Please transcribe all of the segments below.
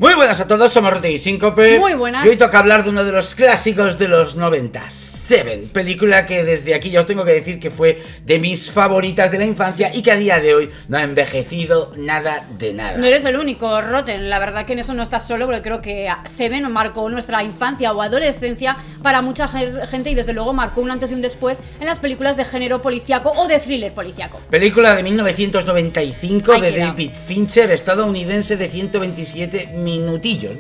Muy buenas a todos, somos Rote y Síncope. Muy buenas. Y hoy toca hablar de uno de los clásicos de los 90, Seven, película que desde aquí ya os tengo que decir que fue de mis favoritas de la infancia y que a día de hoy no ha envejecido nada de nada. No eres el único, Roten, la verdad que en eso no estás solo, porque creo que Seven marcó nuestra infancia o adolescencia para mucha gente y desde luego marcó un antes y un después en las películas de género policíaco o de thriller policíaco. Película de 1995 Ahí de queda. David Fincher, estadounidense, de 127 minutillos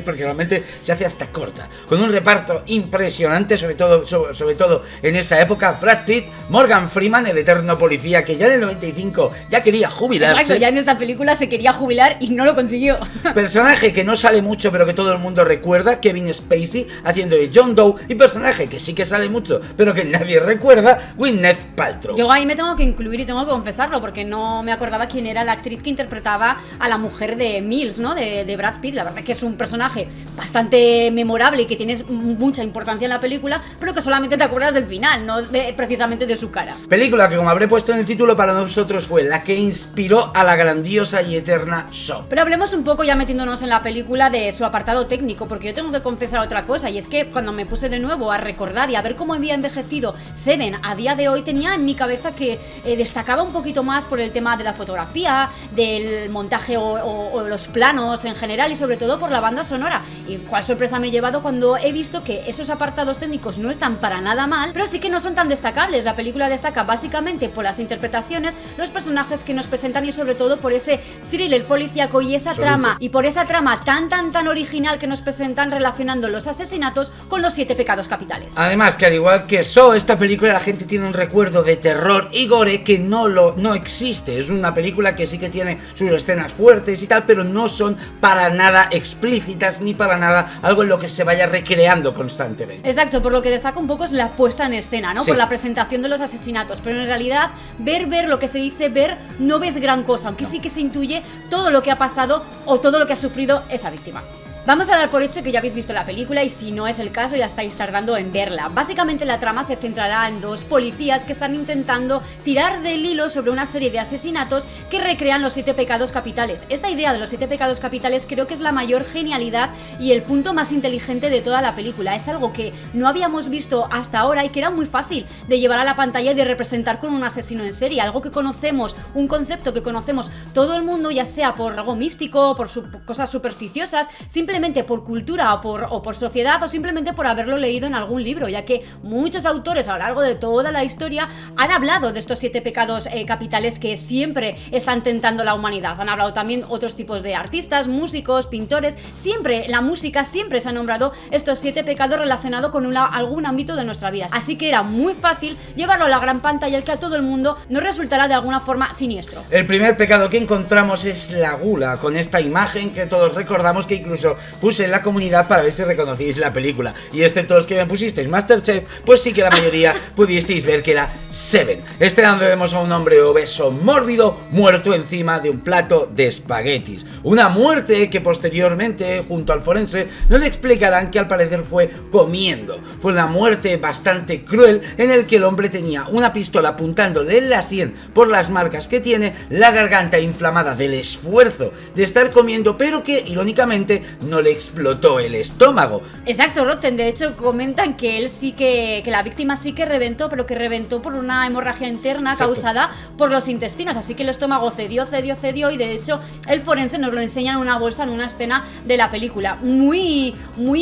porque realmente se hace hasta corta, con un reparto impresionante, sobre todo en esa época. Brad Pitt, Morgan Freeman, el eterno policía que ya en el 95 ya quería jubilarse. Exacto, ya en esta película se quería jubilar y no lo consiguió. Personaje que no sale mucho pero que todo el mundo recuerda, Kevin Spacey haciendo de John Doe, y personaje que sí que sale mucho pero que nadie recuerda, Gwyneth Paltrow. Yo ahí me tengo que incluir y tengo que confesarlo porque no me acordaba quién era la actriz que interpretaba a la mujer de Mills, ¿no? De Brad Pitt. La verdad que es un personaje bastante memorable y que tiene mucha importancia en la película, pero que solamente te acuerdas del final, no precisamente de su cara. Película que, como habré puesto en el título, para nosotros fue la que inspiró a la grandiosa y eterna Saw. Pero hablemos un poco, ya metiéndonos en la película, de su apartado técnico, porque yo tengo que confesar otra cosa, y es que cuando me puse de nuevo a recordar y a ver cómo había envejecido Seven a día de hoy, tenía en mi cabeza que destacaba un poquito más por el tema de la fotografía, del montaje o los planos en general, y sobre todo por la banda sonora. Y cuál sorpresa me he llevado cuando he visto que esos apartados técnicos no están para nada mal, pero sí que no son tan destacables. La película destaca básicamente por las interpretaciones, los personajes que nos presentan y sobre todo por ese thriller policíaco y esa trama, y por esa trama tan original que nos presentan relacionando los asesinatos con los 7 pecados capitales. Además que, al igual que Saw, esta película la gente tiene un recuerdo de terror y gore que no existe. Es una película que sí que tiene sus escenas fuertes y tal, pero no son para nada explícitas ni para nada algo en lo que se vaya recreando constantemente. Exacto, por lo que destaca un poco es la puesta en escena, ¿no? Sí. Por la presentación de los asesinatos, pero en realidad ver lo que se dice ver, no ves gran cosa, aunque sí que se intuye todo lo que ha pasado o todo lo que ha sufrido esa víctima. Vamos a dar por hecho que ya habéis visto la película y si no es el caso ya estáis tardando en verla. Básicamente la trama se centrará en 2 policías que están intentando tirar del hilo sobre una serie de asesinatos que recrean los 7 pecados capitales. Esta idea de los 7 pecados capitales creo que es la mayor genialidad y el punto más inteligente de toda la película. Es algo que no habíamos visto hasta ahora y que era muy fácil de llevar a la pantalla y de representar con un asesino en serie. Algo que conocemos, un concepto que conocemos todo el mundo, ya sea por algo místico, por cosas supersticiosas, simplemente por cultura o por sociedad, o simplemente por haberlo leído en algún libro, ya que muchos autores a lo largo de toda la historia han hablado de estos 7 pecados capitales que siempre están tentando la humanidad. Han hablado también otros tipos de artistas, músicos, pintores. Siempre la música, siempre se ha nombrado estos 7 pecados relacionados con algún ámbito de nuestra vida, así que era muy fácil llevarlo a la gran pantalla, el que a todo el mundo nos resultará de alguna forma siniestro. El primer pecado que encontramos es la gula, con esta imagen que todos recordamos, que incluso puse en la comunidad para ver si reconocíais la película, y excepto los que me pusisteis Masterchef, pues sí que la mayoría pudisteis ver que era Seven. Donde vemos a un hombre obeso mórbido muerto encima de un plato de espaguetis, una muerte que posteriormente, junto al forense, nos explicarán que al parecer fue comiendo. Fue una muerte bastante cruel, en el que el hombre tenía una pistola apuntándole en la sien por las marcas que tiene, la garganta inflamada del esfuerzo de estar comiendo, pero que irónicamente no le explotó el estómago. Exacto, Rotten. De hecho, comentan que él sí que la víctima sí que reventó, pero que reventó por una hemorragia interna. Exacto. Causada por los intestinos, así que el estómago cedió, y de hecho el forense nos lo enseña en una bolsa en una escena de la película. Muy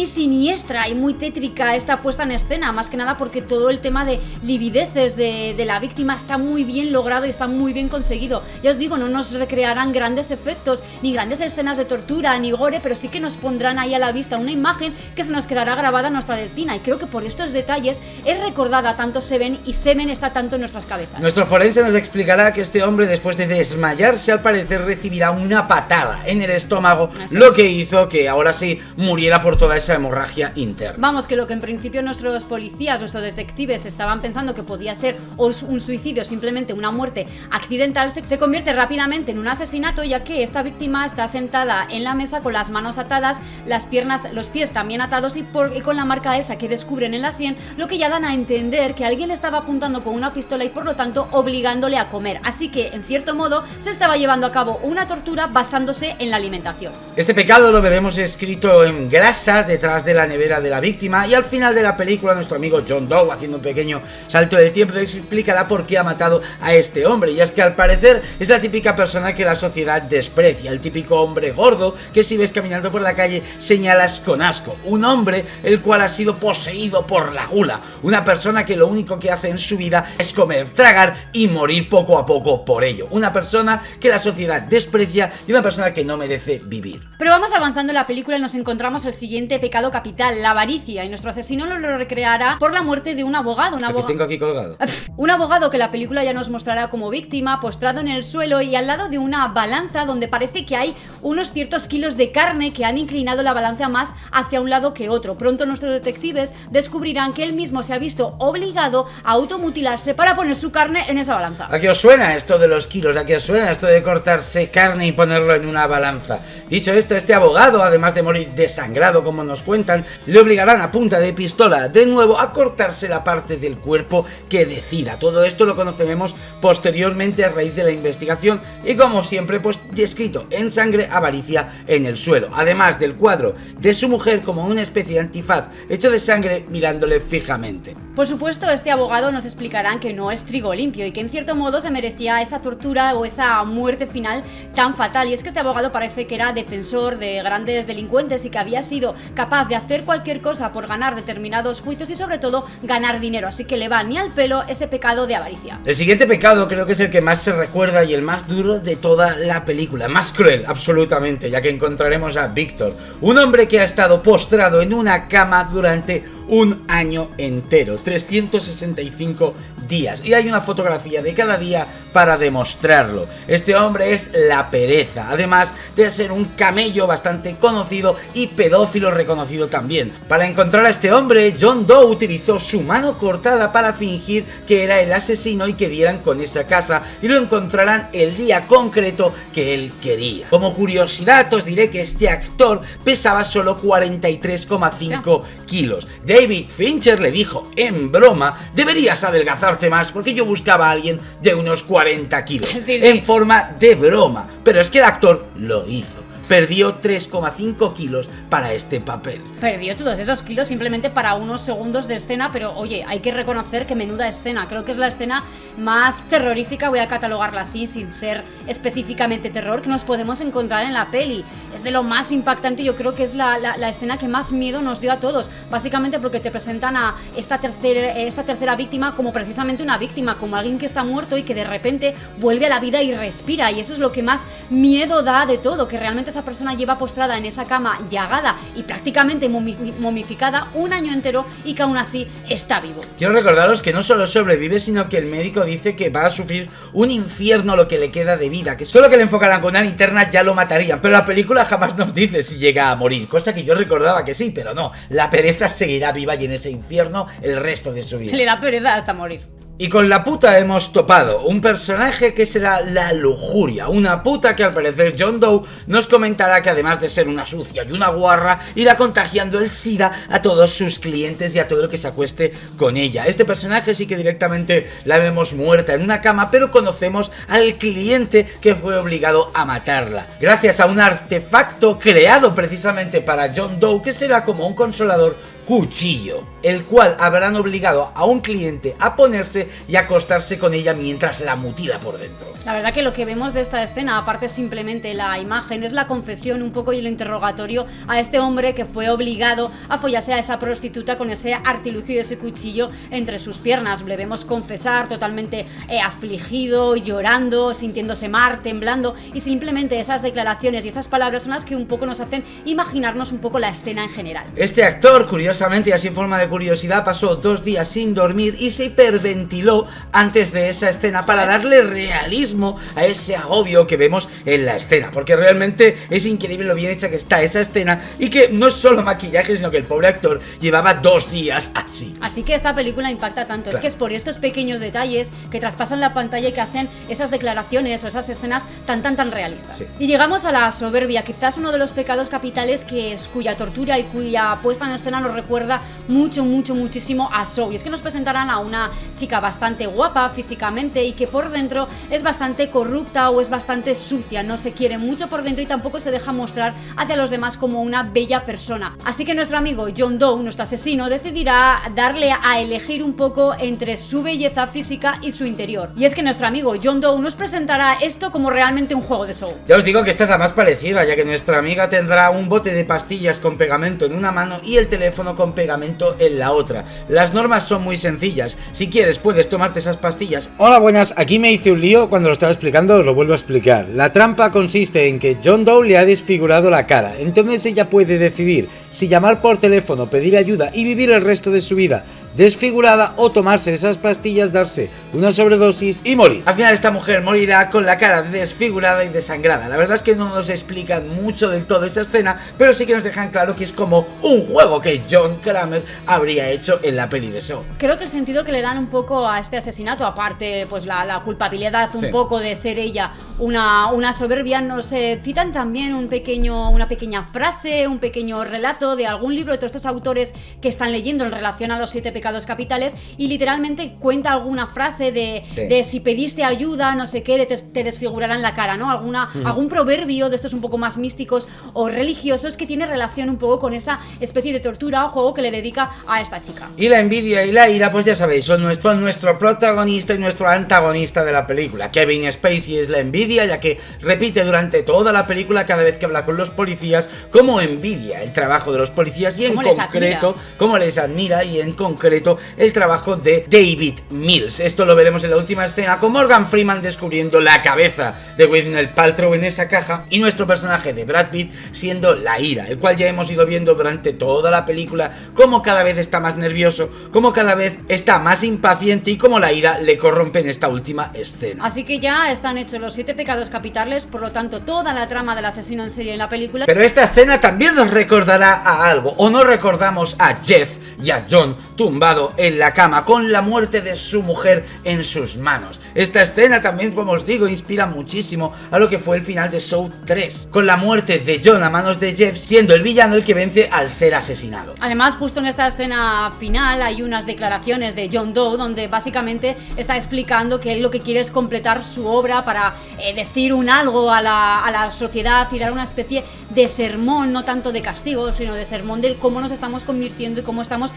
siniestra y muy tétrica esta puesta en escena, más que nada porque todo el tema de livideces de la víctima está muy bien logrado y está muy bien conseguido. Ya os digo, no nos recrearán grandes efectos, ni grandes escenas de tortura, ni gore, pero sí que nos pondrán ahí a la vista una imagen que se nos quedará grabada en nuestra retina, y creo que por estos detalles es recordada tanto Seven, y Seven está tanto en nuestras cabezas. Nuestro forense nos explicará que este hombre, después de desmayarse, al parecer recibirá una patada en el estómago, lo que hizo que ahora sí muriera por toda esa hemorragia interna. Vamos, que lo que en principio nuestros policías, nuestros detectives estaban pensando que podía ser o un suicidio, simplemente una muerte accidental, se convierte rápidamente en un asesinato, ya que esta víctima está sentada en la mesa con las manos atadas atadas, las piernas, los pies también atados y con la marca esa que descubren en la sien, lo que ya dan a entender que alguien le estaba apuntando con una pistola y por lo tanto obligándole a comer. Así que, en cierto modo, se estaba llevando a cabo una tortura basándose en la alimentación. Este pecado lo veremos escrito en grasa detrás de la nevera de la víctima, y al final de la película nuestro amigo John Doe, haciendo un pequeño salto del tiempo, explicará por qué ha matado a este hombre, y es que al parecer es la típica persona que la sociedad desprecia, el típico hombre gordo que si ves caminando por la calle señalas con asco, un hombre el cual ha sido poseído por la gula, una persona que lo único que hace en su vida es comer, tragar y morir poco a poco por ello, una persona que la sociedad desprecia y una persona que no merece vivir. Pero vamos avanzando en la película y nos encontramos el siguiente pecado capital, la avaricia, y nuestro asesino lo recreará por la muerte de un abogado. Que tengo aquí colgado. Un abogado que la película ya nos mostrará como víctima, postrado en el suelo y al lado de una balanza donde parece que hay unos ciertos kilos de carne que han inclinado la balanza más hacia un lado que otro. Pronto nuestros detectives descubrirán que él mismo se ha visto obligado a automutilarse para poner su carne en esa balanza. ¿A qué os suena esto de los kilos? ¿A qué os suena esto de cortarse carne y ponerlo en una balanza? Dicho esto, este abogado, además de morir desangrado como nos cuentan, le obligarán a punta de pistola de nuevo a cortarse la parte del cuerpo que decida. Todo esto lo conoceremos posteriormente a raíz de la investigación y, como siempre, pues descrito en sangre, avaricia en el suelo, además del cuadro de su mujer como una especie de antifaz hecho de sangre mirándole fijamente. Por supuesto, este abogado nos explicará que no es trigo limpio y que en cierto modo se merecía esa tortura o esa muerte final tan fatal, y es que este abogado parece que era defensor de grandes delincuentes y que había sido capaz de hacer cualquier cosa por ganar determinados juicios y sobre todo ganar dinero, así que le va ni al pelo ese pecado de avaricia. El siguiente pecado creo que es el que más se recuerda y el más duro de toda la película, más cruel absolutamente, ya que encontraremos a Víctor, un hombre que ha estado postrado en una cama durante un año entero, 365 días, y hay una fotografía de cada día para demostrarlo. Este hombre es la pereza, además de ser un camello bastante conocido y pedófilo reconocido también. Para encontrar a este hombre, John Doe utilizó su mano cortada para fingir que era el asesino y que dieran con esa casa y lo encontrarán el día concreto que él quería. Como curiosidad os diré que este actor pesaba solo 43,5 kilos. David Fincher le dijo en broma: deberías adelgazarte más porque yo buscaba a alguien de unos 40 kilos. Sí. En forma de broma, pero es que el actor lo hizo. Perdió 3,5 kilos para este papel. Perdió todos esos kilos simplemente para unos segundos de escena, pero oye, hay que reconocer que menuda escena. Creo que es la escena más terrorífica, voy a catalogarla así, sin ser específicamente terror, que nos podemos encontrar en la peli. Es de lo más impactante, yo creo que es la escena que más miedo nos dio a todos. Básicamente porque te presentan a esta tercera víctima como precisamente una víctima, como alguien que está muerto y que de repente vuelve a la vida y respira. Y eso es lo que más miedo da de todo, que realmente esa persona lleva postrada en esa cama llagada y prácticamente momificada un año entero y que aún así está vivo. Quiero recordaros que no solo sobrevive, sino que el médico dice que va a sufrir un infierno lo que le queda de vida, que solo que le enfocaran con una linterna ya lo matarían, pero la película jamás nos dice si llega a morir, cosa que yo recordaba que sí, pero no, la pereza seguirá viva y en ese infierno el resto de su vida. Le da pereza hasta morir. Y con la puta hemos topado, un personaje que será la lujuria, una puta que al parecer John Doe nos comentará que además de ser una sucia y una guarra, irá contagiando el SIDA a todos sus clientes y a todo lo que se acueste con ella. Este personaje sí que directamente la vemos muerta en una cama, pero conocemos al cliente que fue obligado a matarla, gracias a un artefacto creado precisamente para John Doe que será como un consolador cuchillo, el cual habrán obligado a un cliente a ponerse y acostarse con ella mientras la mutila por dentro. La verdad que lo que vemos de esta escena, aparte simplemente la imagen, es la confesión un poco y el interrogatorio a este hombre que fue obligado a follarse a esa prostituta con ese artilugio y ese cuchillo entre sus piernas. Le vemos confesar totalmente afligido, llorando, sintiéndose mal, temblando, y simplemente esas declaraciones y esas palabras son las que un poco nos hacen imaginarnos un poco la escena en general. Este actor, curiosamente, curiosamente, y así en forma de curiosidad, pasó 2 días sin dormir y se hiperventiló antes de esa escena para darle realismo a ese agobio que vemos en la escena, porque realmente es increíble lo bien hecha que está esa escena y que no es solo maquillaje, sino que el pobre actor llevaba 2 días así. Así que esta película impacta tanto, Claro. es que es por estos pequeños detalles que traspasan la pantalla y que hacen esas declaraciones o esas escenas tan realistas. Sí. Y llegamos a la soberbia, quizás uno de los pecados capitales cuya tortura y cuya puesta en escena nos recuerda muchísimo a Saw. Y es que nos presentarán a una chica bastante guapa físicamente y que por dentro es bastante corrupta o es bastante sucia, no se quiere mucho por dentro y tampoco se deja mostrar hacia los demás como una bella persona. Así que nuestro amigo John Doe, nuestro asesino, decidirá darle a elegir un poco entre su belleza física y su interior. Y es que nuestro amigo John Doe nos presentará esto como realmente un juego de Saw. Ya os digo que esta es la más parecida, ya que nuestra amiga tendrá un bote de pastillas con pegamento en una mano y el teléfono con pegamento en la otra. Las normas son muy sencillas. Si quieres puedes tomarte esas pastillas. Hola, buenas, aquí me hice un lío cuando lo estaba explicando, os lo vuelvo a explicar. La trampa consiste en que John Doe le ha desfigurado la cara, entonces ella puede decidir si llamar por teléfono, pedir ayuda y vivir el resto de su vida desfigurada o tomarse esas pastillas, darse una sobredosis y morir. Al final esta mujer morirá con la cara desfigurada y desangrada. La verdad es que no nos explican mucho del todo esa escena, pero sí que nos dejan claro que es como un juego que John Kramer habría hecho en la peli de Saw. Creo que el sentido que le dan un poco a este asesinato, aparte pues la culpabilidad un Sí. poco de ser ella una soberbia, nos citan también una pequeña frase, un pequeño relato de algún libro de todos estos autores que están leyendo en relación a los 7 pecados capitales y literalmente cuenta alguna frase de si pediste ayuda, no sé qué, te desfigurarán la cara, ¿no? Algún proverbio de estos un poco más místicos o religiosos que tiene relación un poco con esta especie de tortura o juego que le dedica a esta chica. Y la envidia y la ira, pues ya sabéis, son nuestro protagonista y nuestro antagonista de la película. Kevin Spacey es la envidia, ya que repite durante toda la película, cada vez que habla con los policías, cómo envidia el trabajo de los policías y en concreto, cómo les admira y en concreto el trabajo de David Mills. Esto lo veremos en la última escena con Morgan Freeman descubriendo la cabeza de Gwyneth Paltrow en esa caja y nuestro personaje de Brad Pitt siendo la ira, el cual ya hemos ido viendo durante toda la película cómo cada vez está más nervioso, cómo cada vez está más impaciente y cómo la ira le corrompe en esta última escena. Así que ya están hechos los 7 pecados capitales, por lo tanto toda la trama del asesino en serie en la película. Pero esta escena también nos recordará a algo, o no recordamos a Jeff y a John tumbado en la cama con la muerte de su mujer en sus manos. Esta escena también, como os digo, inspira muchísimo a lo que fue el final de Saw 3, con la muerte de John a manos de Jeff siendo el villano el que vence al ser asesinado. Además, justo en esta escena final hay unas declaraciones de John Doe donde básicamente está explicando que él lo que quiere es completar su obra para decir un algo a la sociedad y dar una especie de sermón, no tanto de castigo, sino de sermón de cómo nos estamos convirtiendo y cómo estamos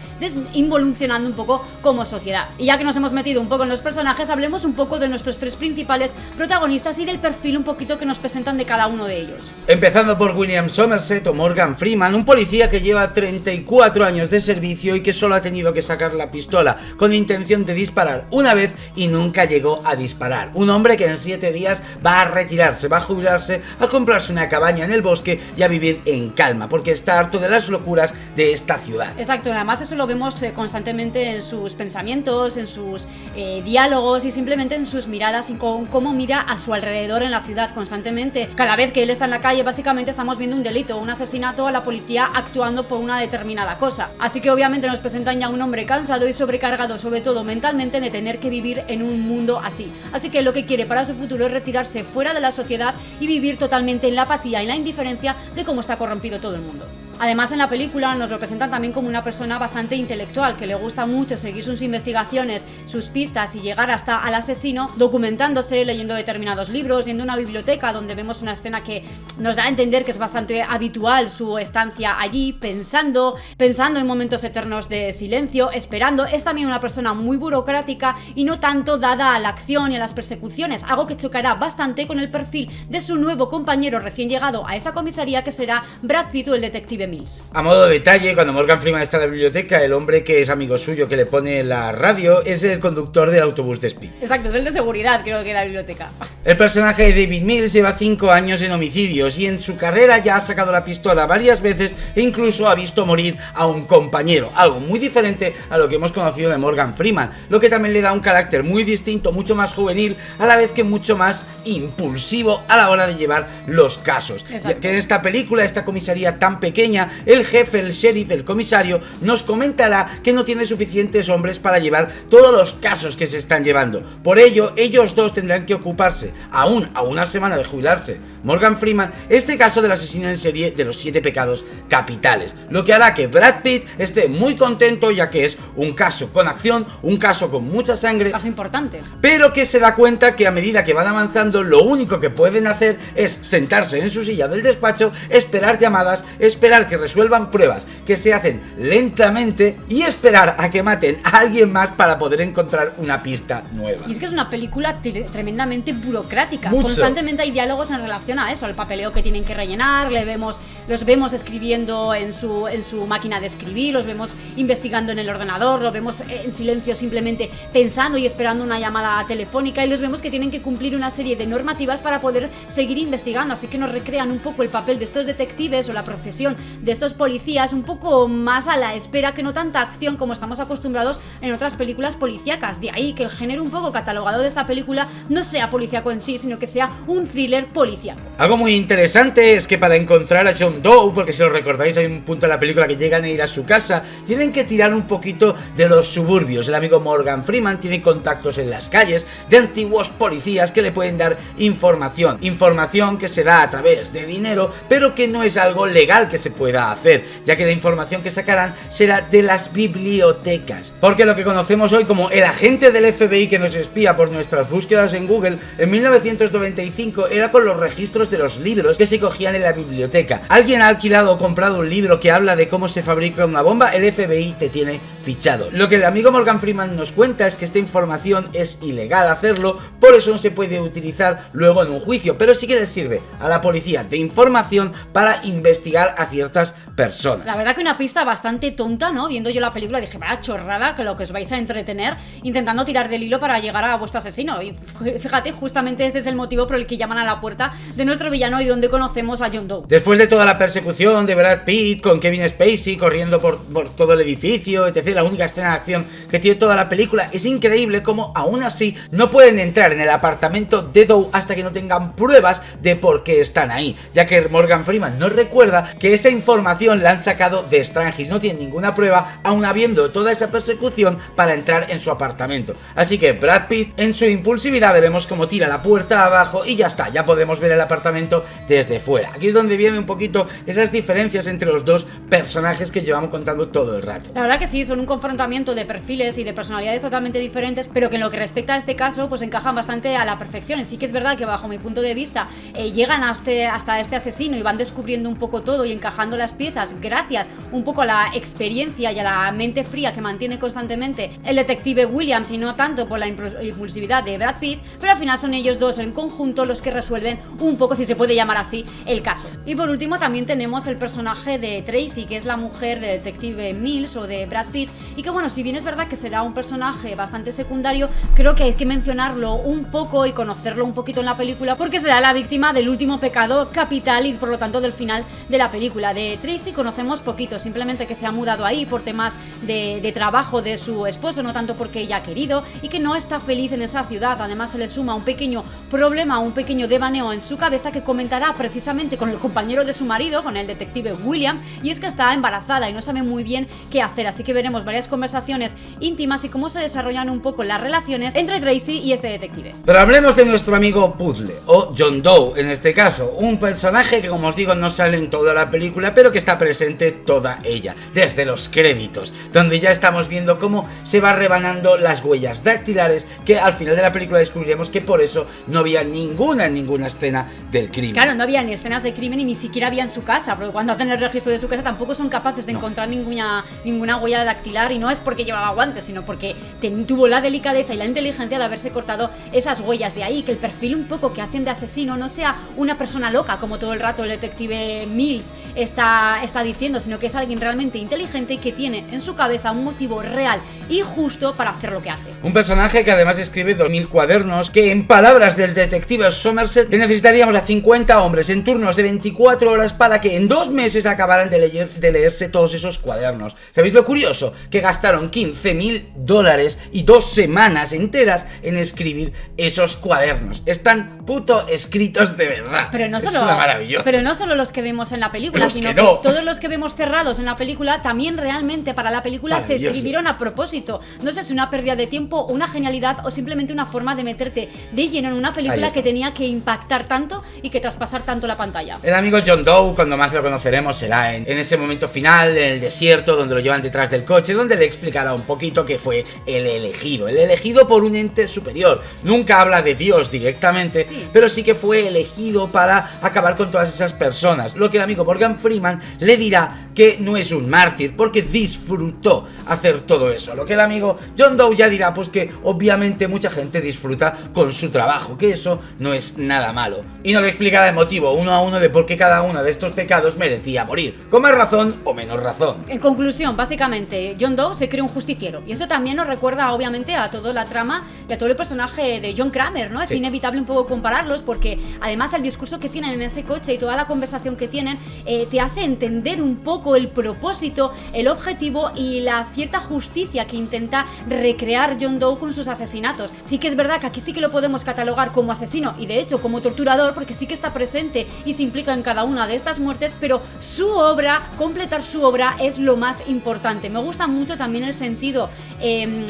involucionando un poco como sociedad. Y ya que nos hemos metido un poco en los personajes, hablemos un poco de nuestros 3 principales protagonistas y del perfil un poquito que nos presentan de cada uno de ellos. Empezando por William Somerset o Morgan Freeman, un policía que lleva 34 años de servicio y que solo ha tenido que sacar la pistola con intención de disparar una vez y nunca llegó a disparar. Un hombre que en 7 días va a retirarse, va a jubilarse, a comprarse una cabaña en el bosque y a vivir en calma, porque está harto de las locuras de esta ciudad. Exacto, además eso lo vemos constantemente en sus pensamientos, en sus diálogos y simplemente en sus miradas y con cómo mira a su alrededor en la ciudad constantemente. Cada vez que él está en la calle básicamente estamos viendo un delito, un asesinato, a la policía actuando por una determinada cosa. Así que obviamente nos presentan ya un hombre cansado y sobrecargado, sobre todo mentalmente, de tener que vivir en un mundo así. Así que lo que quiere para su futuro es retirarse fuera de la sociedad y vivir totalmente en la apatía y la indiferencia de cómo está corrompido todo el mundo. Además, en la película nos lo presentan también como una persona bastante intelectual, que le gusta mucho seguir sus investigaciones, sus pistas y llegar hasta al asesino, documentándose, leyendo determinados libros, yendo a una biblioteca donde vemos una escena que nos da a entender que es bastante habitual su estancia allí, pensando en momentos eternos de silencio, esperando. Es también una persona muy burocrática y no tanto dada a la acción y a las persecuciones, algo que chocará bastante con el perfil de su nuevo compañero recién llegado a esa comisaría, que será Brad Pitt, el detective Mills. A modo de detalle, cuando Morgan Freeman está en la biblioteca, el hombre que es amigo suyo que le pone la radio es el conductor del autobús de Speed. Exacto, es el de seguridad, creo que de la biblioteca. El personaje de David Mills lleva 5 años en homicidios y en su carrera ya ha sacado la pistola varias veces e incluso ha visto morir a un compañero, algo muy diferente a lo que hemos conocido de Morgan Freeman, lo que también le da un carácter muy distinto, mucho más juvenil, a la vez que mucho más impulsivo a la hora de llevar los casos. Ya que en esta película, esta comisaría tan pequeña, el jefe, el sheriff, el comisario, nos comentará que no tiene suficientes hombres para llevar todos los casos que se están llevando. Por ello, ellos dos tendrán que ocuparse, aún a una semana de jubilarse Morgan Freeman, este caso del asesino en serie de los 7 pecados capitales, lo que hará que Brad Pitt esté muy contento, ya que es un caso con acción, un caso con mucha sangre, caso importante, pero que se da cuenta que a medida que van avanzando lo único que pueden hacer es sentarse en su silla del despacho, esperar llamadas, esperar que resuelvan pruebas que se hacen lentamente y esperar a que maten a alguien más para poder encontrar una pista nueva. Y es que es una película tremendamente burocrática. Mucho. Constantemente hay diálogos en relación a eso, al papeleo que tienen que rellenar, los vemos escribiendo en su máquina de escribir, los vemos investigando en el ordenador, los vemos en silencio simplemente pensando y esperando una llamada telefónica, y los vemos que tienen que cumplir una serie de normativas para poder seguir investigando, así que nos recrean un poco el papel de estos detectives o la profesión de estos policías un poco más a la espera, que no tanta acción como estamos acostumbrados en otras películas policíacas. De ahí que el género un poco catalogado de esta película no sea policíaco en sí, sino que sea un thriller policíaco. Algo muy interesante es que para encontrar a John Doe, porque si lo recordáis hay un punto de la película que llegan a ir a su casa, tienen que tirar un poquito de los suburbios. El amigo Morgan Freeman tiene contactos en las calles de antiguos policías que le pueden dar información que se da a través de dinero, pero que no es algo legal que se pueda hacer, ya que la información que sacarán será de las bibliotecas, porque lo que conocemos hoy como el agente del FBI que nos espía por nuestras búsquedas en Google, en 1995 era con los registros de los libros que se cogían en la biblioteca. Alguien ha alquilado o comprado un libro que habla de cómo se fabrica una bomba, el FBI te tiene fichado. Lo que el amigo Morgan Freeman nos cuenta es que esta información es ilegal hacerlo, por eso no se puede utilizar luego en un juicio, pero sí que les sirve a la policía de información para investigar a ciertas personas. La verdad que una pista bastante tonta, ¿no? Viendo yo la película dije, vaya chorrada, que lo que os vais a entretener intentando tirar del hilo para llegar a vuestro asesino. Y fíjate, justamente ese es el motivo por el que llaman a la puerta de nuestro villano y donde conocemos a John Doe. Después de toda la persecución de Brad Pitt con Kevin Spacey corriendo por todo el edificio, etc., la única escena de acción que tiene toda la película, es increíble cómo aún así no pueden entrar en el apartamento de Doe hasta que no tengan pruebas de por qué están ahí, ya que Morgan Freeman nos recuerda que esa información la han sacado de Strangis, no tienen ninguna prueba, aún habiendo toda esa persecución para entrar en su apartamento. Así que Brad Pitt, en su impulsividad, veremos cómo tira la puerta abajo y ya está, ya podemos ver el apartamento desde fuera. Aquí es donde vienen un poquito esas diferencias entre los dos personajes que llevamos contando todo el rato. La verdad que sí, son un confrontamiento de perfiles y de personalidades totalmente diferentes, pero que en lo que respecta a este caso, pues encajan bastante a la perfección. Sí que es verdad que bajo mi punto de vista llegan hasta este asesino y van descubriendo un poco todo y encajando las piezas gracias un poco a la experiencia y a la mente fría que mantiene constantemente el detective Williams, y no tanto por la impulsividad de Brad Pitt, pero al final son ellos dos en conjunto los que resuelven un poco, si se puede llamar así, el caso. Y por último también tenemos el personaje de Tracy, que es la mujer del detective Mills o de Brad Pitt, y que bueno, si bien es verdad que será un personaje bastante secundario, creo que hay que mencionarlo un poco y conocerlo un poquito en la película, porque será la víctima del último pecado capital y por lo tanto del final de la película. De Tracy conocemos poquito, simplemente que se ha mudado ahí por temas de trabajo de su esposo, no tanto porque ella ha querido, y que no está feliz en esa ciudad. Además se le suma un pequeño problema, un pequeño devaneo en su cabeza que comentará precisamente con el compañero de su marido, con el detective Williams, y es que está embarazada y no sabe muy bien qué hacer, así que veremos varias conversaciones íntimas y cómo se desarrollan un poco las relaciones entre Tracy y este detective. Pero hablemos de nuestro amigo Puzzle, o John Doe en este caso, un personaje que, como os digo, no sale en toda la película, pero que está presente toda ella, desde los créditos, donde ya estamos viendo cómo se va rebanando las huellas dactilares, que al final de la película descubriremos que por eso no había ninguna escena del crimen. Claro, no había ni escenas de crimen y ni siquiera había en su casa, porque cuando hacen el registro de su casa tampoco son capaces de encontrar ninguna huella dactilar mutilar, y no es porque llevaba guantes, sino porque tuvo la delicadeza y la inteligencia de haberse cortado esas huellas. De ahí que el perfil un poco que hacen de asesino no sea una persona loca, como todo el rato el detective Mills está diciendo, sino que es alguien realmente inteligente y que tiene en su cabeza un motivo real y justo para hacer lo que hace. Un personaje que además escribe 2000 cuadernos, que en palabras del detective Somerset, que necesitaríamos a 50 hombres en turnos de 24 horas para que en 2 meses acabaran de leerse todos esos cuadernos. ¿Sabéis lo curioso? Que gastaron $15.000 y 2 semanas enteras en escribir esos cuadernos. Están puto escritos de verdad. Pero no solo, es una maravillosa. Pero no solo los que vemos en la película, sino que todos los que vemos cerrados en la película también realmente para la película se escribieron a propósito. No sé si una pérdida de tiempo, una genialidad o simplemente una forma de meterte de lleno en una película que tenía que impactar tanto y que traspasar tanto la pantalla. El amigo John Doe, cuando más lo conoceremos, será en ese momento final, en el desierto, donde lo llevan detrás del coche, donde le explicará un poquito que fue el elegido por un ente superior. Nunca habla de Dios directamente, pero sí que fue elegido para acabar con todas esas personas. Lo que el amigo Morgan Freeman le dirá que no es un mártir, porque disfrutó hacer todo eso. Lo que el amigo John Doe ya dirá, pues que obviamente mucha gente disfruta con su trabajo, que eso no es nada malo. Y no le explicará el motivo uno a uno de por qué cada uno de estos pecados merecía morir, con más razón o menos razón. En conclusión, básicamente, John Doe se cree un justiciero, y eso también nos recuerda obviamente a toda la trama y a todo el personaje de John Kramer, ¿no? Es inevitable un poco compararlos, porque además el discurso que tienen en ese coche y toda la conversación que tienen te hace entender un poco el propósito, el objetivo y la cierta justicia que intenta recrear John Doe con sus asesinatos. Sí que es verdad que aquí sí que lo podemos catalogar como asesino y de hecho como torturador, porque sí que está presente y se implica en cada una de estas muertes, pero su obra, completar su obra, es lo más importante. Me gusta mucho también el sentido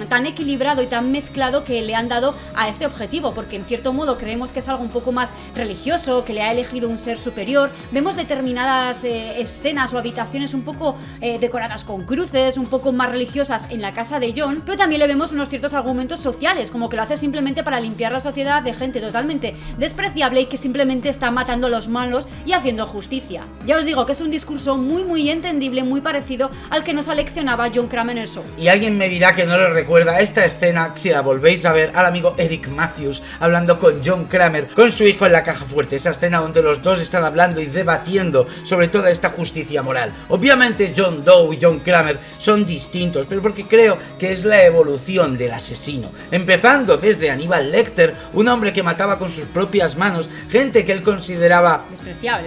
tan equilibrado y tan mezclado que le han dado a este objetivo, porque en cierto modo creemos que es algo un poco más religioso, que le ha elegido un ser superior. Vemos determinadas escenas o habitaciones un poco decoradas con cruces, un poco más religiosas en la casa de John, pero también le vemos unos ciertos argumentos sociales, como que lo hace simplemente para limpiar la sociedad de gente totalmente despreciable y que simplemente está matando a los malos y haciendo justicia. Ya os digo que es un discurso muy entendible, muy parecido al que nos aleccionaba John Kramer en el show. Y alguien me dirá que no le recuerda esta escena, si la volvéis a ver, al amigo Eric Matthews hablando con John Kramer, con su hijo en la caja fuerte. Esa escena donde los dos están hablando y debatiendo sobre toda esta justicia moral. Obviamente John Doe y John Kramer son distintos, pero porque creo que es la evolución del asesino. Empezando desde Hannibal Lecter, un hombre que mataba con sus propias manos gente que él consideraba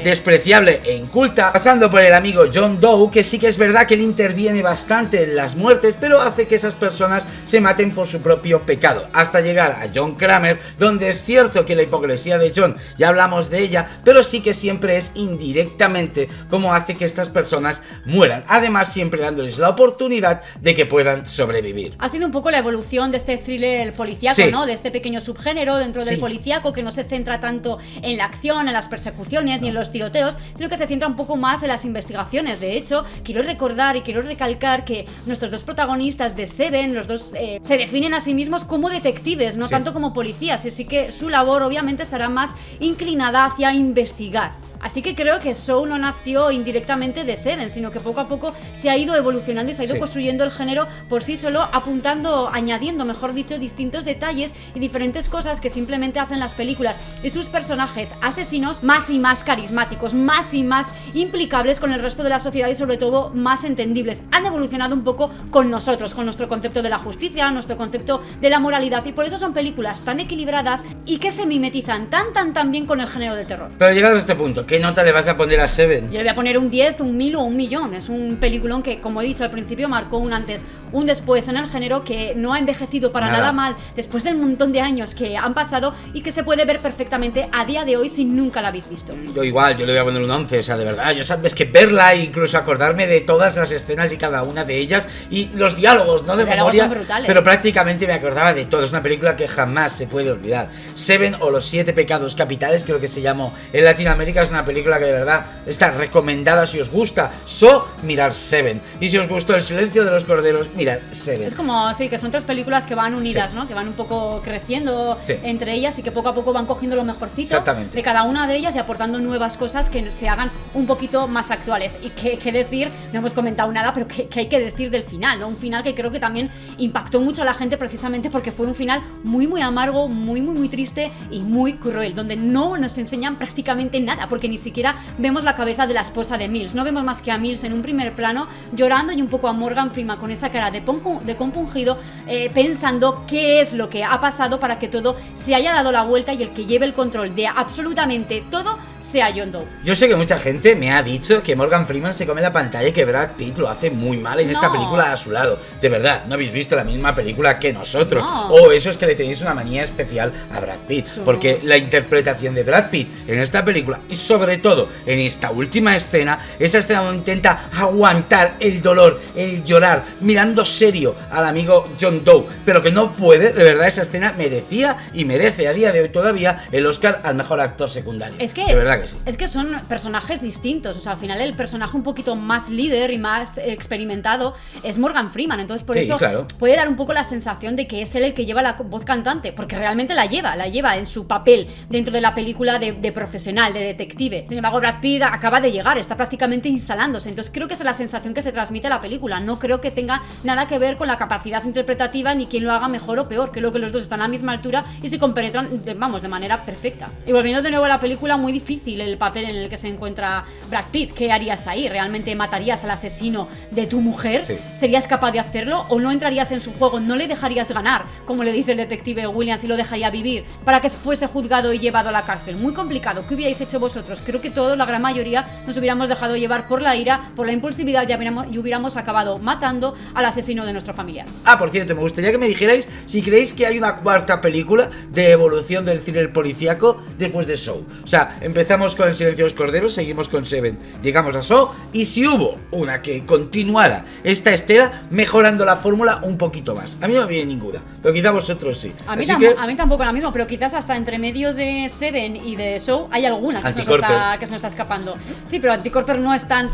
despreciable e inculta, pasando por el amigo John Doe, que sí que es verdad que él interviene bastante en las muertes, pero hace que esas personas se maten por su propio pecado, hasta llegar a John Kramer, donde es cierto que la hipocresía de John, ya hablamos de ella, pero sí que siempre es indirectamente como hace que estas personas mueran, además siempre dándoles la oportunidad de que puedan sobrevivir. Ha sido un poco la evolución de este thriller policíaco, ¿no? De este pequeño subgénero dentro del policíaco, que no se centra tanto en la acción, en las persecuciones ni en los tiroteos, sino que se centra un poco más en las investigaciones. De hecho, quiero recordar y quiero recalcar que nuestros dos protagonistas de Seven, los dos se definen a sí mismos como detectives, no tanto como policías, así que su labor obviamente estará más inclinada hacia investigar. Así que creo que Saw no nació indirectamente de Seven, sino que poco a poco se ha ido evolucionando y se ha ido construyendo el género por sí solo, añadiendo, mejor dicho, distintos detalles y diferentes cosas que simplemente hacen las películas y sus personajes asesinos más y más carismáticos, más y más implicables con el resto de la sociedad y sobre todo más entendibles. Han evolucionado un poco con nosotros, con nuestro concepto de la justicia, nuestro concepto de la moralidad, y por eso son películas tan equilibradas y que se mimetizan tan bien con el género del terror. Pero llegado a este punto, ¿qué nota le vas a poner a Seven? Yo le voy a poner un 10, un 1000 o un millón. Es un peliculón que, como he dicho al principio, marcó un antes, un después en el género, que no ha envejecido para nada mal después del montón de años que han pasado y que se puede ver perfectamente a día de hoy si nunca la habéis visto. Yo igual, yo le voy a poner un 11, o sea, de verdad, yo sabes que verla e incluso acordarme de todas las escenas y cada una de ellas y los diálogos, no de memoria, pero prácticamente me acordaba de todo. Es una película que jamás se puede olvidar. Seven, o los 7 pecados capitales, creo que se llamó en Latinoamérica, es una una película que de verdad está recomendada si os gusta mirar Seven, y si os gustó El silencio de los corderos, mirar Seven. Es como, sí, que son 3 películas que van unidas, Sí. ¿no? Que van un poco creciendo entre ellas y que poco a poco van cogiendo lo mejorcito de cada una de ellas y aportando nuevas cosas que se hagan un poquito más actuales. Y que decir, no hemos comentado nada, pero que hay que decir del final, ¿no? Un final que creo que también impactó mucho a la gente precisamente porque fue un final muy muy amargo, muy triste y muy cruel, donde no nos enseñan prácticamente nada, porque ni siquiera vemos la cabeza de la esposa de Mills, no vemos más que a Mills en un primer plano llorando y un poco a Morgan Freeman con esa cara de compungido, pensando qué es lo que ha pasado para que todo se haya dado la vuelta y el que lleve el control de absolutamente todo sea John Doe. Yo sé que mucha gente me ha dicho que Morgan Freeman se come la pantalla y que Brad Pitt lo hace muy mal en esta película a su lado. De verdad, no habéis visto la misma película que nosotros. O eso es que le tenéis una manía especial a Brad Pitt. Porque la interpretación de Brad Pitt en esta película, y sobre todo en esta última escena, esa escena donde intenta aguantar el dolor, el llorar, mirando serio al amigo John Doe, pero que no puede, de verdad esa escena merecía y merece a día de hoy todavía el Oscar al mejor actor secundario. Es que, de verdad que sí. Es que son personajes distintos, o sea, al final el personaje un poquito más líder y más experimentado es Morgan Freeman, entonces por eso puede dar un poco la sensación de que es él el que lleva la voz cantante, porque realmente la lleva en su papel dentro de la película de profesional, de detective. Sin embargo, Brad Pitt acaba de llegar, está prácticamente instalándose, entonces creo que esa es la sensación que se transmite a la película, no creo que tenga nada que ver con la capacidad interpretativa ni quién lo haga mejor o peor, creo que los dos están a la misma altura y se compenetran, de manera perfecta. Y volviendo de nuevo a la película, muy difícil el papel en el que se encuentra Brad Pitt. ¿Qué harías ahí? ¿Realmente matarías al asesino de tu mujer? Sí. ¿Serías capaz de hacerlo o no entrarías en su juego? ¿No le dejarías ganar, como le dice el detective Williams, y lo dejaría vivir para que fuese juzgado y llevado a la cárcel? Muy complicado. ¿Qué hubierais hecho vosotros? Creo que todos, la gran mayoría, nos hubiéramos dejado llevar por la ira, por la impulsividad y hubiéramos acabado matando al asesino de nuestro familiar. Por cierto, me gustaría que me dijerais si creéis que hay una cuarta película de evolución del cine policíaco después de Saw. O sea, empezamos con El silencio de los corderos, seguimos con Seven, llegamos a Saw, y si hubo una que continuara esta estela mejorando la fórmula un poquito más. A mí no me viene ninguna, pero quizá vosotros sí. A mí tampoco la misma, pero quizás hasta entre medio de Seven y de Saw hay alguna que se nos está escapando. Sí, pero Anticorper no es tan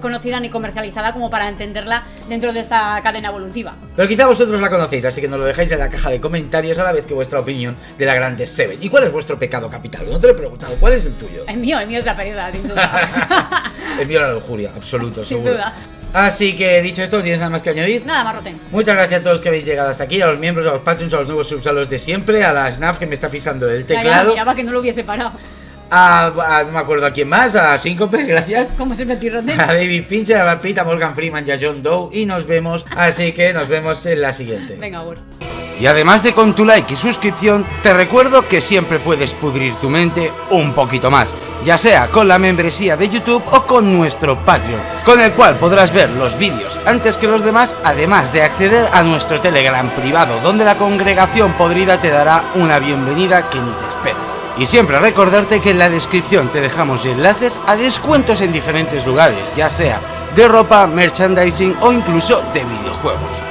conocida ni comercializada como para entenderla dentro de esta cadena evolutiva. Pero quizá vosotros la conocéis, así que nos lo dejáis en la caja de comentarios a la vez que vuestra opinión de la grande Seven. ¿Y cuál es vuestro pecado capital? No te lo he preguntado, ¿cuál es el tuyo? El mío es la pérdida, sin duda. El mío la lujuria, absoluto, sin seguro. duda. Así que dicho esto, ¿no tienes nada más que añadir? Nada, Marroten. Muchas gracias a todos los que habéis llegado hasta aquí, a los miembros, a los patrons, a los nuevos subs, a los de siempre, a la Snaf que me está pisando el teclado. Miraba que no lo hubiese parado. No me acuerdo a quién más, a Síncope, gracias. Como siempre, Tirroten. A David Fincher, a Brad Pitt, a Morgan Freeman y a John Doe. Y nos vemos, así que nos vemos en la siguiente. Venga, Ur. Y además de con tu like y suscripción, te recuerdo que siempre puedes pudrir tu mente un poquito más, ya sea con la membresía de YouTube o con nuestro Patreon, con el cual podrás ver los vídeos antes que los demás, además de acceder a nuestro Telegram privado, donde la congregación podrida te dará una bienvenida que ni te esperas. Y siempre recordarte que en la descripción te dejamos enlaces a descuentos en diferentes lugares, ya sea de ropa, merchandising o incluso de videojuegos.